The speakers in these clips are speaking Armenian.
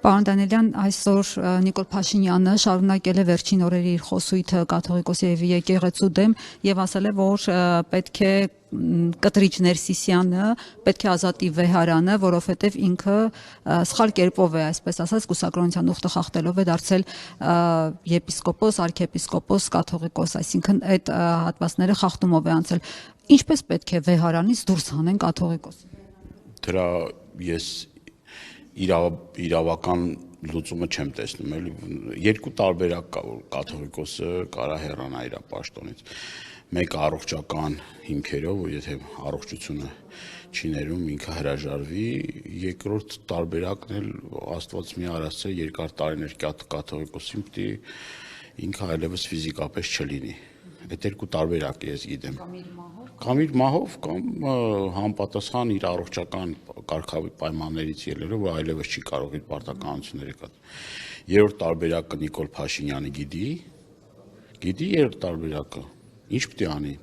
Պարոն Դանիելյան, այսօր Նիկոլ Փաշինյանը շարունակել է վերջին օրերի իր խոսույթը կաթողիկոսի եւ եկեղեցու դեմ եւ ասել է, որ պետք է կտրիչ Ներսիսյանը պետք է ազատի Վեհարանը, որովհետեւ ինքը սխալ կերպով է, այսպես ասած, կուսակրոնության ուխտը խախտելով է դարձել եպիսկոպոս, արքեպիսկոպոս, կաթողիկոս, այսինքն այդ հատվածները խախտումով է անցել։ Ինչպես պետք է Վեհարանից դուրս հանեն կաթողիկոսին։ Դրա ես իրավական լուծումը չեմ տեսնում, էլի երկու տարբերակ կա, որ կաթողիկոսը կարա հեռանա իր պաշտոնից։ Մեկը առողջական հիմքերով, որ եթե առողջությունը չի ներում, ինքը հրաժարվի, երկրորդ տարբերակն էլ Աստված մի արասցե երկար տարիներ կաթողիկոսին պիտի ինքը այլևս ֆիզիկապես չլինի։ Այդ երկու տարբերակ ես գիտեմ։ Կամ իր մահով, կամ համապատասխան իր առողջական կարգավի պայմաններից ելնելով, որ այլևս չի կարող իր պարտականությունները կատարել։ Երրորդ տարբերակը Նիկոլ Փաշինյանը գիտի երրորդ տարբերակը։ Ինչ պիտի անի։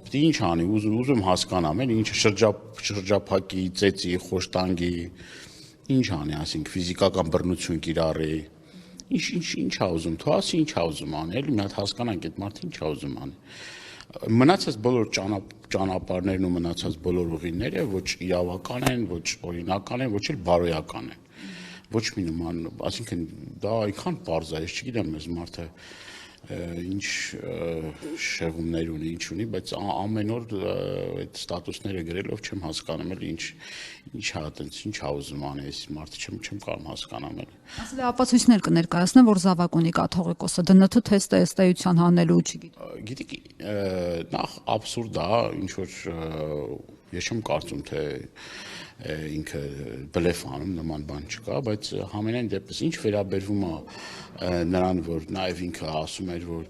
Պիտի ինչ անի, ուզում հասկանամ, էլ ինչ շրջափակի, ծեծի, խոշտանգի, ինչ անի, ասենք ֆիզիկական բռնություն կիրառի։ Ինչ ա ուզում, թող ասի ինչ ա ուզում անի, էլի մի հատ հասկանանք այդ մարդը ինչ ա ուզում անի։ Մնացած բոլոր ճանապարհներն ու մնացած բոլոր ուղիները ոչ իրավական են, ոչ օրինական են, ոչ էլ բարոյական են։ Ոչ մի նման, այսինքն դա այնքան պարզ է, ես չգիտեմ, այս մարդը ինչ շեղումներ ունի, ինչ ունի, բայց ամեն օր այդ ստատուսները գրելով չեմ հասկանում էլ ինչ ա այդպես, ինչ ա ուզում անի, այս մարդը չեմ կարող հասկանամ էլ։ Ասել է ապացույցներ կներկայացնեմ, որ զավակ ունի կաթողիկոսը, ԴՆԹ թեստը ըստ էության հանելու չգիտի։ Գիտեք, նախ աբսուրդ է, ինչ որ ես չեմ կարծում, թե ինքը բլեֆ անում, նման բան չկա, բայց համենայն դեպս ինչ վերաբերվում է նրան, որ նաև ինքը ասում էր, որ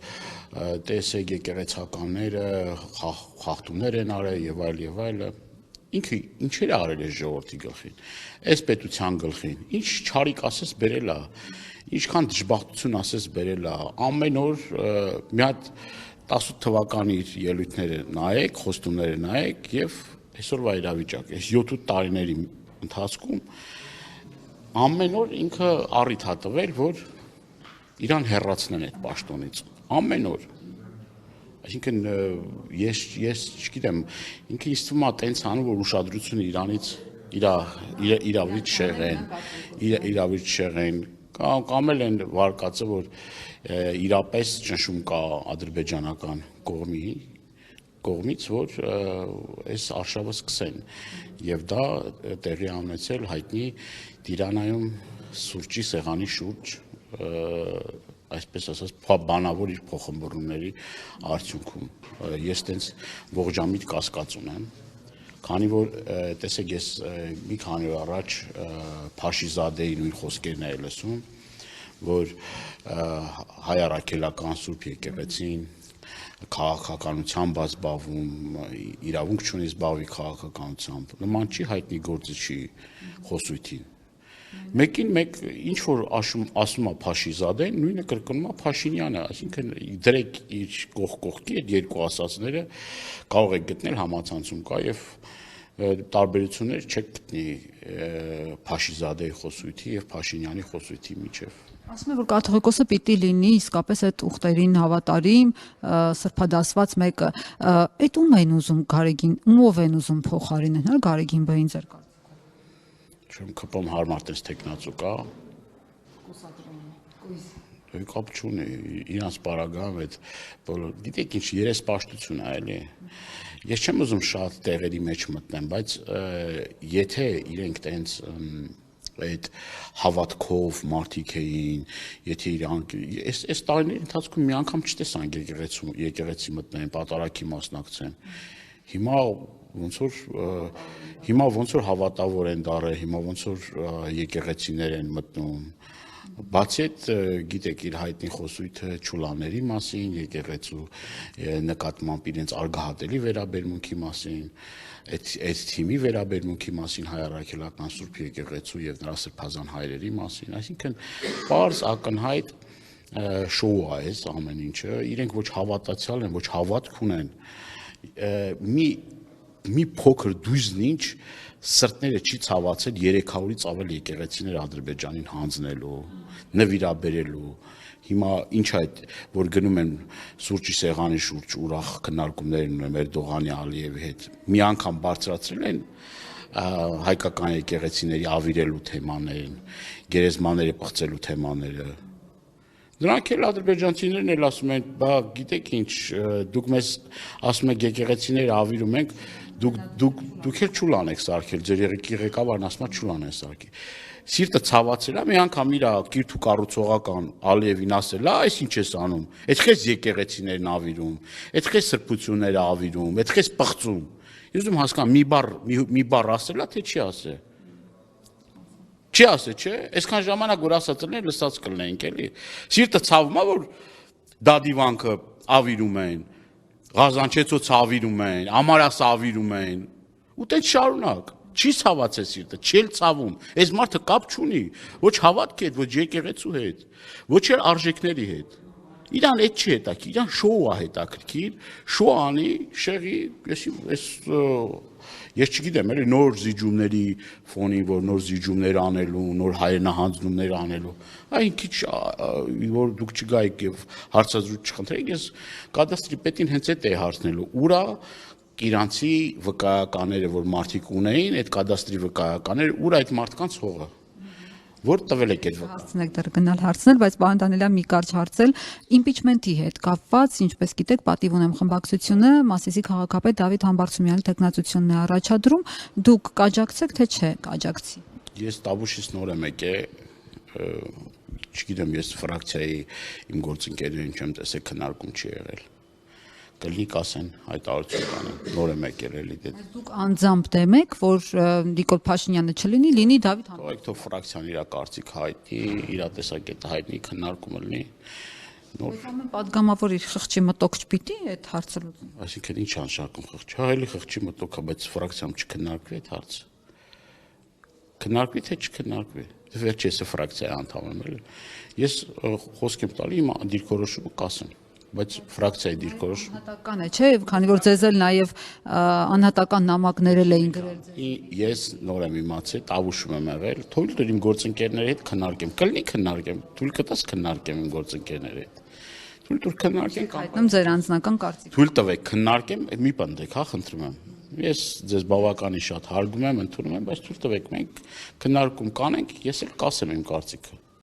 տեսեք եկեղեցականները խախտումներ են արել եւ այլ, ինքը ինչեր է արել այս ժողովրդի գլխին, այս պետության գլխին, ինչ չարիք ասես բերել է, ինչքան դժբախտություն ասես բերել է, ամեն օր մի հատ 18 թվականի ելույթները նայեք, խոստումները նայեք եւ այսօրվա իրավիճակը, այս 7 տարիների ընթացքում ամեն օր ինքը առիթ է տվել, որ իրան հեռացնեն այդ պաշտոնից, ամեն օր։ Այսինքն ես չգիտեմ, ինքը ինձ թվում է տենց անում, որ ուշադրությունը իրանից իրավից շեղեն, կամ էլ են վարկածը, որ իրապես ճնշում կա ադրբեջանական կողմից, որ այս արշավը սկսեն, եւ դա տեղի ունեցել հայտնի Տիրանայում սուրճի սեղանի շուրջ, այսպես ասած, բանավոր իր փոխմբռնումների արդյունքում։ Ես տենց ողջամիտ կասկած ունեմ, քանի որ տեսեք, ես մի քանի օր առաջ Փաշիզադեի նույն խոսքերն եմ լսում, որ հայ առաքելական Սուրբ եկեղեցին քաղաքականությամբ զբաղվում, իրավունք չունի զբաղվի քաղաքականությամբ, նման չի հայտնի գործի չի խոսույթին։ Մեկին մեկ ինչ որ ասում է Փաշիզադեն, նույնը կրկնում է Փաշինյանը, այսինքն դրեք իր կողքի այդ երկու ասածները կարող եք գտնել համացանցում կա եւ տարբերություններ չեք գտնի Փաշիզադեի խոսույթի եւ Փաշինյանի խոսույթի միջեւ։ Ասում է, որ կաթողիկոսը պիտի լինի իսկապես այդ ուխտերին հավատարիմ, սրբադասված մեկը։ Այդ ում են ուզում Գարեգին, ումով են ուզում փոխարինեն, հա Գարեգին բային ձեր կա։ Չեմ կպում հարմար տես տեխնացու կա։ Կապ չունի, իրանց պարագայում այդ բոլոր, գիտեք ինչ, երեսպաշտություն է, էլի։ Ես չեմ ուզում շատ տեղերի մեջ մտնեմ, բայց եթե իրենք տենց այդ հավատքով մարդիկ էին, եթե իրանք, այս տարիների ընթացքում մի անգամ չտեսանք եկեղեցի մտնեն, պատարագի մասնակցեն։ Հիմա ոնց որ հավատավոր են դարել, հիմա ոնց որ եկեղեցիներ են մտնում։ Բացի այդ, գիտեք, իր հայտնի խոսույթը Չուլաների մասին, եկեղեցու նկատմամբ իրենց արգահատելի վերաբերմունքի մասին, այդ թիմի վերաբերմունքի մասին հայ առաքելական Սուրբ եկեղեցու եւ նրա սրբազան հայրերի մասին, այսինքն պարզ ակնհայտ շոու է այս ամեն ինչը, իրենք ոչ հավատացյալ են, ոչ հավատք ունեն։ Մի մի փոքր դույզն ինչ սրտները չի ցավացել 300-ից ավել եկեղեցիներ Ադրբեջանին հանձնելու, նվիրաբերելու։ Հիմա ինչ այդ որ գնում են սուրճի սեղանի շուրջ ուրախ քննարկումներ ունեն Էրդողանի Ալիևի հետ։ Մի անգամ բարձրացրել են հայկական եկեղեցիների ավիրելու թեմաներին, գերեզմանները պղծելու թեմաները։ Դրանք էլ ադրբեջանցիներն էլ ասում են, բա գիտեք ինչ, դուք մեզ ասում եք եկեղեցիներ ավիրում ենք, դուք էլ չուլան եք սարքել, ձեր ղեկավարն ասում է չուլան են սարքի։ Սիրտը ցավացել է, մի անգամ իր կիրթ ու կառուցողական Ալիևին ասել, այս ինչ ես անում, այդ քեզ եկեղեցիներն ավիրում, այդ քեզ սրբությունները ավիրում, այդ քեզ պղծում։ Ես դու հասկանամ մի բառ ասել է, թե չի ասել։ Չի ասել, չէ՞, այսքան ժամանակ որ ասածն է լսած կլինենք էլի։ Սիրտը ցավում է, որ դադիվանքը ավիրում են, Ղազանչեցոցը ավիրում են, Ամարասը ավիրում են, ու դե շարունակ։ Չի ցավացել սիրտը, չի էլ ցավում։ Այս մարդը կապ չունի ոչ հավատքի հետ, ոչ եկեղեցու հետ, ոչ էլ արժեքների հետ։ Իրան այդ չի հետաքրքիր, իրան շոու է հետաքրքիր, շոու անի, շեղի, ես չգիտեմ, էլի նոր զիջումների ֆոնին, որ նոր զիջումներ անելու, նոր հայրենահանձնումներ անելու։ Այն քիչ որ դուք չգայիք եւ հարցազրույց չխնդրեիք, ես կադաստրի պետին հենց այդ է հարցնելու։ Ուրա իրանցի վկայականները, որ մարդիկ ունեին, այդ կադաստրի վկայականները, ուր այդ մարդկանց հողը, որ տվել եք այդ վկայականը։ Հասցնեք դեռ գնալ հարցնել, բայց պարոն Դանիելյան մի կարճ հարցել իմպիչմենտի հետ կապված, ինչպես գիտեք, պատիվ ունեմ խմբակցությունը Մասիսի քաղաքապետ Դավիթ Համբարձումյանի տեխնացությունն է առաջադրում, դուք կաջակցեք թե չէ կաջակցի։ Ես Տավուշից նոր եմ եկել, չգիտեմ, ես ֆրակցիայի իմ գործընկերներին չեմ տեսել, քննարկում չի եղել։ Կլինի կասեն, հայտարարություն կանեն, նոր եմ եկել էլի դե։ Դուք անձամբ դեմ եք, որ Նիկոլ Փաշինյանը չլինի, լինի Դավիթ Համբարձումյանը։ Թող թող ֆրակցիան իր կարծիք հայտնի, իր տեսակետը հայտնի, քննարկումը լինի։ Բայց ամեն падգամավոր իր խղճի մտոք չպիտի այդ հարցը լուծի։ Այսինքն ինչ անշարքում խղճ, հա էլի խղճի մտոք է, բայց ֆրակցիայում չքննարկվի այդ հարցը։ Քննարկվի թե չքննարկվի։ Վերջ ես ֆրակցիայի անդամ եմ էլի։ Ես խոսք եմ տալի իմ դիրքորոշումը կասեմ, բայց ֆրակցիայի դիրքորոշումը Անհատական է, չէ՞, քանի որ ձեզ էլ նաև անհատական նամակներ էին գրել։ Ես նոր եմ իմացել, Տավուշում եմ եղել, թույլ տուր իմ գործընկերների հետ քննարկեմ, կլինի քննարկեմ, թույլ կտաս քննարկեմ իմ գործընկերների հետ։ Թույլ տուր քննարկենք, Հայտնում ձեր անձնական կարծիքը։ թույլ տվեք քննարկեմ, մի պնդեք, հա, խնդրում եմ։ Ես ձեզ բավականին շատ հարգում եմ, ընդունում եմ, բայց թույլ տվեք մենք քննարկում կանենք, ես էլ կասեմ իմ կարծիքը։